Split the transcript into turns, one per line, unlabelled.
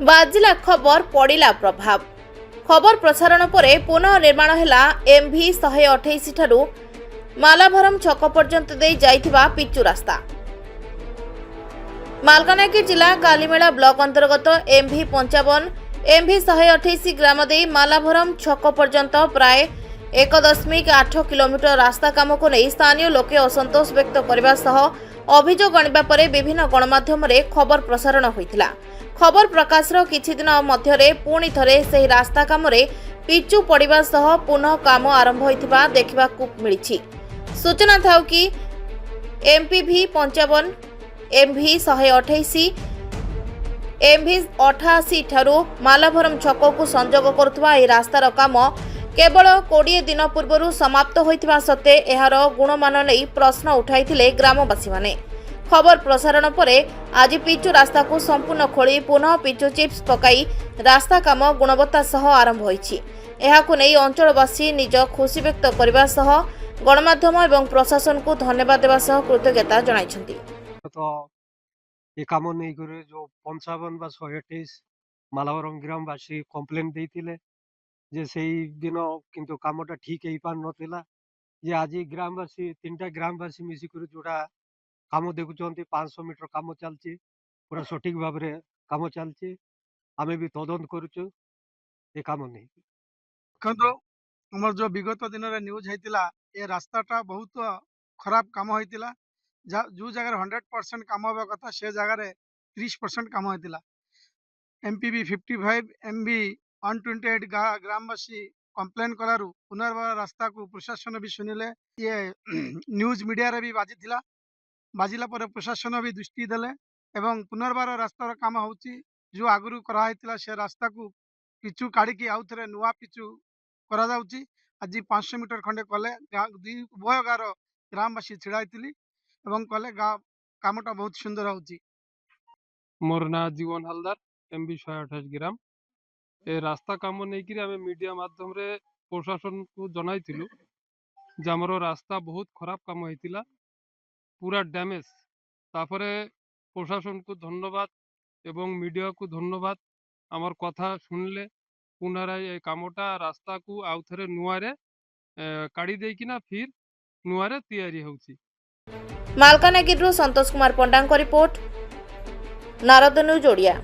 बाजिला खबर पड़िला प्रभाव खबर प्रसारण परे पुनः निर्माण हैला MV 128 ठारू मालाभरम छक पर्यंत दे जाइथिबा पिचु रास्ता। मालकानगिरी जिला कालीमेला ब्लॉक अंतर्गत MV 55 MV 128 ग्राम दे मालाभरम छक पर्यंत प्राय 1.8 किलोमीटर रास्ता काम को नहीं स्थानीय लोके असंतोष व्यक्त करने सह अभियोग आनिबा परे विभिन्न गणमाध्यम रे खबर प्रसारण होइतिला। खबर प्रकाशर किछि दिन मध्यरे पुणी थरे सही रास्ता काम रे पिचु पड़िबा सह पुनः काम आरंभ होइतिबा देखिबाकू मिलिछि। सूचना थाउ कि MPV 55 MV 128 MV 88 ठारू मालाभरम छक को संजोग करुवा यह रास्तार काम केवल 20 दिन पूर्व समाप्त होइतिबा सत्ते एहार गुणमान नहीं प्रश्न उठाइथिले ग्रामवासी माने। खबर प्रसारण परे आज पिचु रास्ता को संपूर्ण खोली पुनः पिचु चिप्स पकाई रास्ता काम गुणवत्ता सह आरंभ होइछि। एहाकु नै अंचलवासी निज खुशी व्यक्त करबा सह गणमाध्यम एवं प्रशासन को धन्यवाद देबा सह कृतज्ञता जणाइछन्ति।
तो ये काम नहीं करे जो 55 बा 128 मालाभरम ग्रामवासी कंप्लेन देइथिले जे सेही दिन किंतु कामटा ठीक हेई पार नथिला जे आज ग्रामवासी 3टा ग्रामवासी मिसी कर जोड़ा काम देखुचंती 500 मीटर काम चलची पूरा सठिक भाव रे काम चलची आमे भी तदंत करूछु ए काम नहीं
देखो हमर जो विगत दिन रे न्यूज हेतिला ए रास्ताटा बहुत खराब काम होइतिला जो जगह 100% काम होबा कथा से जगह रे 30% काम होइतिला। MPV 55 MV 128 ग्रामवासी कंप्लेन कलारु पुनर्बार रास्ता को प्रशासन भी सुनिले ये न्यूज मीडिया रे भी बाजिला पर प्रशासन भी दृष्टि देले एवं पुनर्बार रास्तार काम होउची जो आगुरु करा हेतिला से रास्ता को पिचु काढ़ी की आउ थरे नुआ पिचु करा जाउची। आज 500 मीटर खंडे कले उभय गार ग्रामवासी छिड़ाइतिली एवं कले कामटा बहुत सुंदर होउची।
मोर ना जीवन हलदार MV 128 ग्राम ए रास्ता काम नहीं कि आम मीडिया माध्यम रे प्रशासन को जनाइथिलु जे हमरो रास्ता बहुत खराब काम होइतिला पूरा डैमेज तापरे प्रशासन को धन्यवाद एवं मीडिया को धन्यवाद आमर कथा सुनले पुनराय ए कामटा रास्ता को आउ थरे नुआरे काढ़ी देकिना फिर नुआरे तैयारी होउची।
मालकानगिरी संतोष कुमार पंडा रिपोर्ट नारद न्यूज ओडिया।